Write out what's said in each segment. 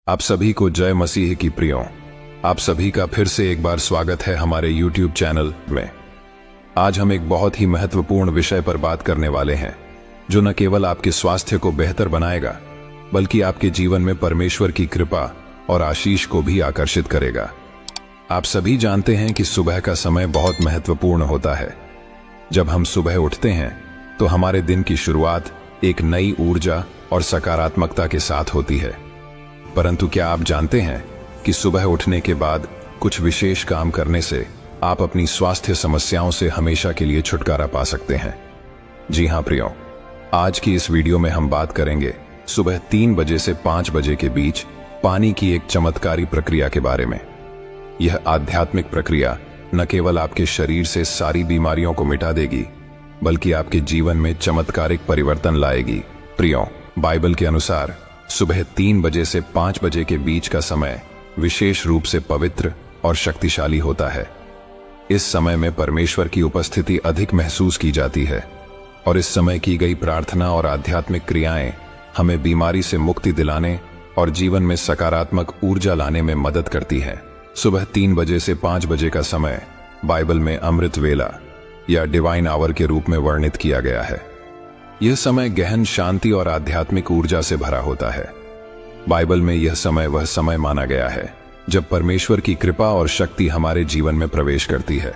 आप सभी को जय मसीह की प्रियों। आप सभी का फिर से एक बार स्वागत है हमारे YouTube चैनल में। आज हम एक बहुत ही महत्वपूर्ण विषय पर बात करने वाले हैं जो न केवल आपके स्वास्थ्य को बेहतर बनाएगा बल्कि आपके जीवन में परमेश्वर की कृपा और आशीष को भी आकर्षित करेगा। आप सभी जानते हैं कि सुबह का समय बहुत महत्वपूर्ण होता है। जब हम सुबह उठते हैं तो हमारे दिन की शुरुआत एक नई ऊर्जा और सकारात्मकता के साथ होती है। परंतु क्या आप जानते हैं कि सुबह उठने के बाद कुछ विशेष काम करने से आप अपनी स्वास्थ्य समस्याओं से हमेशा के लिए छुटकारा पा सकते हैं? जी हां प्रियों, आज की इस वीडियो में हम बात करेंगे सुबह 3 बजे से 5 बजे के बीच पानी की एक चमत्कारी प्रक्रिया के बारे में। यह आध्यात्मिक प्रक्रिया न केवल आपके शरीर से सारी बीमारियों को मिटा देगी बल्कि आपके जीवन में चमत्कारिक परिवर्तन लाएगी। प्रियों, बाइबल के अनुसार सुबह 3 बजे से 5 बजे के बीच का समय विशेष रूप से पवित्र और शक्तिशाली होता है। इस समय में परमेश्वर की उपस्थिति अधिक महसूस की जाती है और इस समय की गई प्रार्थना और आध्यात्मिक क्रियाएं हमें बीमारी से मुक्ति दिलाने और जीवन में सकारात्मक ऊर्जा लाने में मदद करती हैं। सुबह 3 बजे से 5 बजे का समय बाइबल में अमृत वेला या डिवाइन आवर के रूप में वर्णित किया गया है। यह समय गहन शांति और आध्यात्मिक ऊर्जा से भरा होता है। बाइबल में यह समय वह समय माना गया है जब परमेश्वर की कृपा और शक्ति हमारे जीवन में प्रवेश करती है।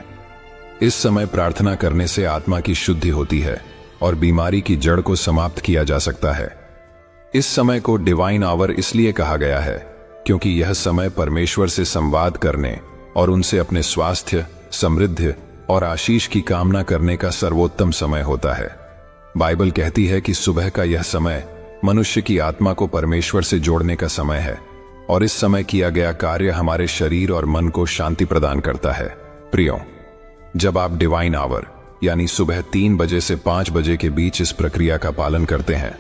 इस समय प्रार्थना करने से आत्मा की शुद्धि होती है और बीमारी की जड़ को समाप्त किया जा सकता है। इस समय को डिवाइन आवर इसलिए कहा गया है क्योंकि यह समय परमेश्वर से संवाद करने और उनसे अपने स्वास्थ्य, समृद्धि और आशीष की कामना करने का सर्वोत्तम समय होता है। बाइबल कहती है कि सुबह का यह समय मनुष्य की आत्मा को परमेश्वर से जोड़ने का समय है और इस समय किया गया कार्य हमारे शरीर और मन को शांति प्रदान करता है। प्रियों, जब आप डिवाइन आवर यानी सुबह 3 बजे से 5 बजे के बीच इस प्रक्रिया का पालन करते हैं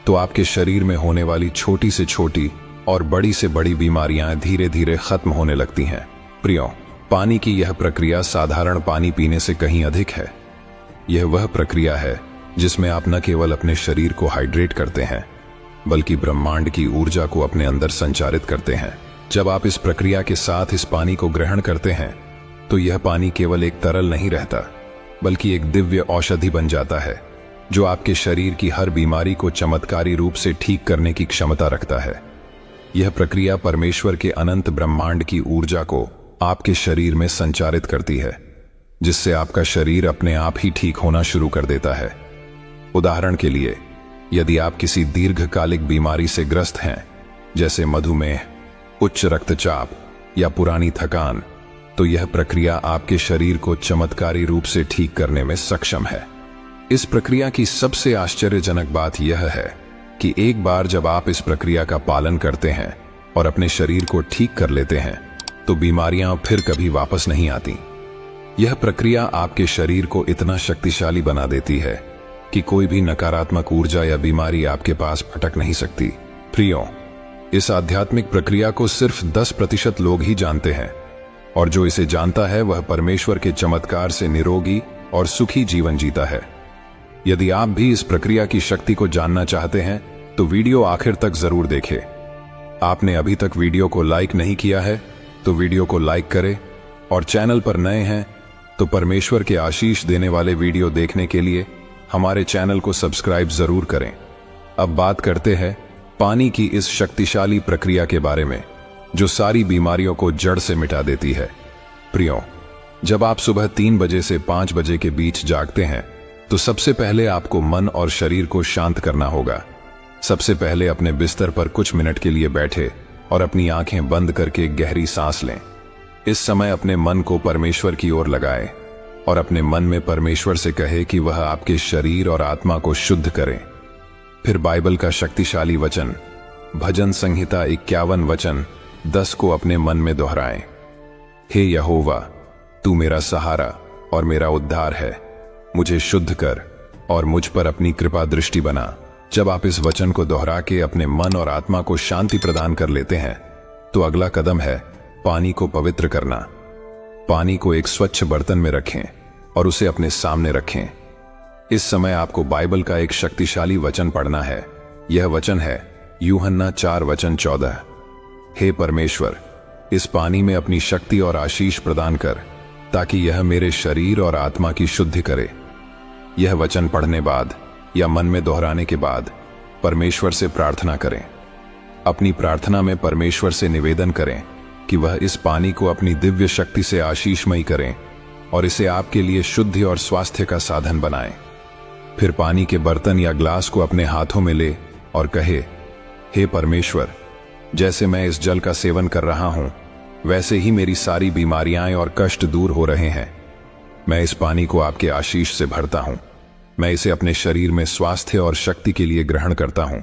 तो आपके शरीर में होने वाली छोटी से छोटी और बड़ी से बड़ी बीमारियां धीरे धीरे खत्म होने लगती हैं। प्रियों, पानी की यह प्रक्रिया साधारण पानी पीने से कहीं अधिक है। यह वह प्रक्रिया है जिसमें आप न केवल अपने शरीर को हाइड्रेट करते हैं बल्कि ब्रह्मांड की ऊर्जा को अपने अंदर संचारित करते हैं। जब आप इस प्रक्रिया के साथ इस पानी को ग्रहण करते हैं तो यह पानी केवल एक तरल नहीं रहता बल्कि एक दिव्य औषधि बन जाता है जो आपके शरीर की हर बीमारी को चमत्कारी रूप से ठीक करने की क्षमता रखता है। यह प्रक्रिया परमेश्वर के अनंत ब्रह्मांड की ऊर्जा को आपके शरीर में संचारित करती है जिससे आपका शरीर अपने आप ही ठीक होना शुरू कर देता है। उदाहरण के लिए, यदि आप किसी दीर्घकालिक बीमारी से ग्रस्त हैं जैसे मधुमेह, उच्च रक्तचाप या पुरानी थकान, तो यह प्रक्रिया आपके शरीर को चमत्कारी रूप से ठीक करने में सक्षम है। इस प्रक्रिया की सबसे आश्चर्यजनक बात यह है कि एक बार जब आप इस प्रक्रिया का पालन करते हैं और अपने शरीर को ठीक कर लेते हैं तो बीमारियां फिर कभी वापस नहीं आती। यह प्रक्रिया आपके शरीर को इतना शक्तिशाली बना देती है कि कोई भी नकारात्मक ऊर्जा या बीमारी आपके पास फटक नहीं सकती। प्रियों, इस आध्यात्मिक प्रक्रिया को सिर्फ 10% लोग ही जानते हैं और जो इसे जानता है वह परमेश्वर के चमत्कार से निरोगी और सुखी जीवन जीता है। यदि आप भी इस प्रक्रिया की शक्ति को जानना चाहते हैं तो वीडियो आखिर तक जरूर देखें। आपने अभी तक वीडियो को लाइक नहीं किया है तो वीडियो को लाइक करें और चैनल पर नए हैं तो परमेश्वर के आशीष देने वाले वीडियो देखने के लिए हमारे चैनल को सब्सक्राइब जरूर करें। अब बात करते हैं पानी की इस शक्तिशाली प्रक्रिया के बारे में जो सारी बीमारियों को जड़ से मिटा देती है। प्रियों, जब आप सुबह 3 बजे से 5 बजे के बीच जागते हैं तो सबसे पहले आपको मन और शरीर को शांत करना होगा। सबसे पहले अपने बिस्तर पर कुछ मिनट के लिए बैठे और अपनी आंखें बंद करके गहरी सांस लें। इस समय अपने मन को परमेश्वर की ओर लगाएं और अपने मन में परमेश्वर से कहे कि वह आपके शरीर और आत्मा को शुद्ध करे। फिर बाइबल का शक्तिशाली वचन भजन संहिता 51 वचन 10 को अपने मन में दोहराएं। हे यहोवा, तू मेरा सहारा और मेरा उद्धार है, मुझे शुद्ध कर और मुझ पर अपनी कृपा दृष्टि बना। जब आप इस वचन को दोहरा के अपने मन और आत्मा को शांति प्रदान कर लेते हैं तो अगला कदम है पानी को पवित्र करना। पानी को एक स्वच्छ बर्तन में रखें और उसे अपने सामने रखें। इस समय आपको बाइबल का एक शक्तिशाली वचन पढ़ना है। यह वचन है यूहन्ना 4 वचन 14। हे परमेश्वर, इस पानी में अपनी शक्ति और आशीष प्रदान कर ताकि यह मेरे शरीर और आत्मा की शुद्धि करे। यह वचन पढ़ने बाद या मन में दोहराने के बाद परमेश्वर से प्रार्थना करें। अपनी प्रार्थना में परमेश्वर से निवेदन करें कि वह इस पानी को अपनी दिव्य शक्ति से आशीषमयी करें और इसे आपके लिए शुद्धि और स्वास्थ्य का साधन बनाएं। फिर पानी के बर्तन या ग्लास को अपने हाथों में ले और कहे, हे परमेश्वर, जैसे मैं इस जल का सेवन कर रहा हूं वैसे ही मेरी सारी बीमारियां और कष्ट दूर हो रहे हैं। मैं इस पानी को आपके आशीष से भरता हूं। मैं इसे अपने शरीर में स्वास्थ्य और शक्ति के लिए ग्रहण करता हूं।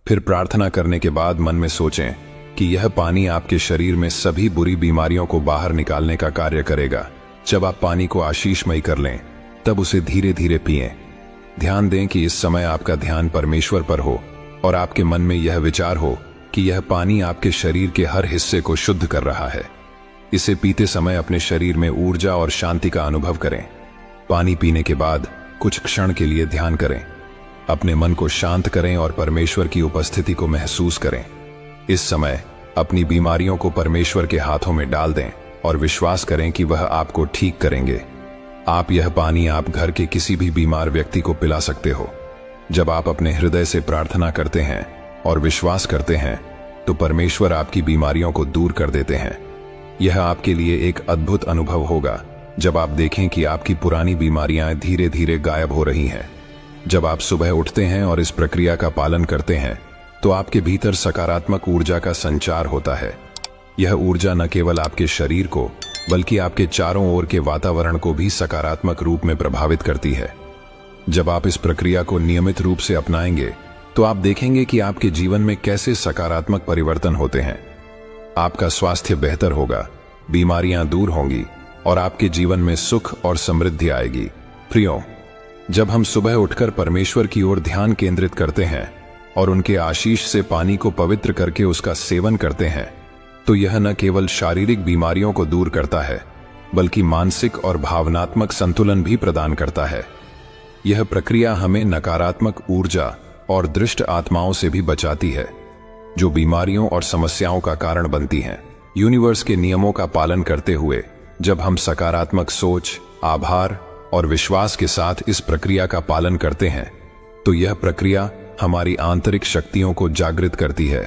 फिर प्रार्थना करने के बाद मन में सोचें कि यह पानी आपके शरीर में सभी बुरी बीमारियों को बाहर निकालने का कार्य करेगा। जब आप पानी को आशीषमयी कर लें तब उसे धीरे धीरे पिएं। ध्यान दें कि इस समय आपका ध्यान परमेश्वर पर हो और आपके मन में यह विचार हो कि यह पानी आपके शरीर के हर हिस्से को शुद्ध कर रहा है। इसे पीते समय अपने शरीर में ऊर्जा और शांति का अनुभव करें। पानी पीने के बाद कुछ क्षण के लिए ध्यान करें। अपने मन को शांत करें और परमेश्वर की उपस्थिति को महसूस करें। इस समय अपनी बीमारियों को परमेश्वर के हाथों में डाल दें और विश्वास करें कि वह आपको ठीक करेंगे। आप यह पानी आप घर के किसी भी बीमार व्यक्ति को पिला सकते हो। जब आप अपने हृदय से प्रार्थना करते हैं और विश्वास करते हैं तो परमेश्वर आपकी बीमारियों को दूर कर देते हैं। यह आपके लिए एक अद्भुत अनुभव होगा जब आप देखें कि आपकी पुरानी बीमारियां धीरे धीरे गायब हो रही हैं। जब आप सुबह उठते हैं और इस प्रक्रिया का पालन करते हैं तो आपके भीतर सकारात्मक ऊर्जा का संचार होता है। यह ऊर्जा न केवल आपके शरीर को बल्कि आपके चारों ओर के वातावरण को भी सकारात्मक रूप में प्रभावित करती है। जब आप इस प्रक्रिया को नियमित रूप से अपनाएंगे तो आप देखेंगे कि आपके जीवन में कैसे सकारात्मक परिवर्तन होते हैं। आपका स्वास्थ्य बेहतर होगा, बीमारियां दूर होंगी और आपके जीवन में सुख और समृद्धि आएगी। प्रियो, जब हम सुबह उठकर परमेश्वर की ओर ध्यान केंद्रित करते हैं और उनके आशीष से पानी को पवित्र करके उसका सेवन करते हैं तो यह न केवल शारीरिक बीमारियों को दूर करता है बल्कि मानसिक और भावनात्मक संतुलन भी प्रदान करता है। यह प्रक्रिया हमें नकारात्मक ऊर्जा और दुष्ट आत्माओं से भी बचाती है जो बीमारियों और समस्याओं का कारण बनती हैं। यूनिवर्स के नियमों का पालन करते हुए जब हम सकारात्मक सोच, आभार और विश्वास के साथ इस प्रक्रिया का पालन करते हैं तो यह प्रक्रिया हमारी आंतरिक शक्तियों को जागृत करती है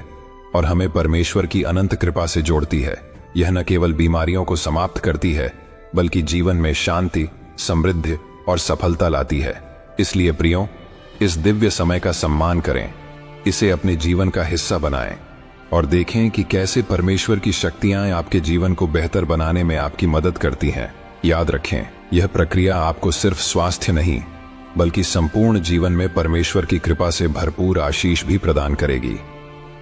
और हमें परमेश्वर की अनंत कृपा से जोड़ती है। यह न केवल बीमारियों को समाप्त करती है बल्कि जीवन में शांति, समृद्धि और सफलता लाती है। इसलिए प्रियो, इस दिव्य समय का सम्मान करें, इसे अपने जीवन का हिस्सा बनाएं और देखें कि कैसे परमेश्वर की शक्तियां आपके जीवन को बेहतर बनाने में आपकी मदद करती हैं। याद रखें, यह प्रक्रिया आपको सिर्फ स्वास्थ्य नहीं बल्कि संपूर्ण जीवन में परमेश्वर की कृपा से भरपूर आशीष भी प्रदान करेगी।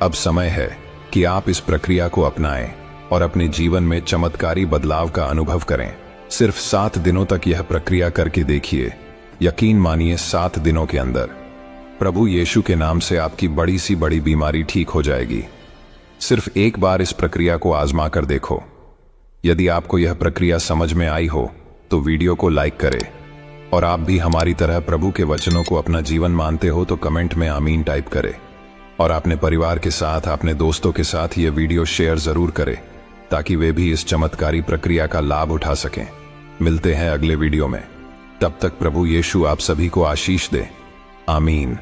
अब समय है कि आप इस प्रक्रिया को अपनाएं और अपने जीवन में चमत्कारी बदलाव का अनुभव करें। सिर्फ 7 दिनों तक यह प्रक्रिया करके देखिए। यकीन मानिए 7 दिनों के अंदर प्रभु यीशु के नाम से आपकी बड़ी सी बड़ी बीमारी ठीक हो जाएगी। सिर्फ एक बार इस प्रक्रिया को आजमा कर देखो। यदि आपको यह प्रक्रिया समझ में आई हो तो वीडियो को लाइक करें और आप भी हमारी तरह प्रभु के वचनों को अपना जीवन मानते हो तो कमेंट में आमीन टाइप करें और अपने परिवार के साथ, अपने दोस्तों के साथ यह वीडियो शेयर जरूर करें ताकि वे भी इस चमत्कारी प्रक्रिया का लाभ उठा सकें। मिलते हैं अगले वीडियो में। तब तक प्रभु यीशु आप सभी को आशीष दे। आमीन।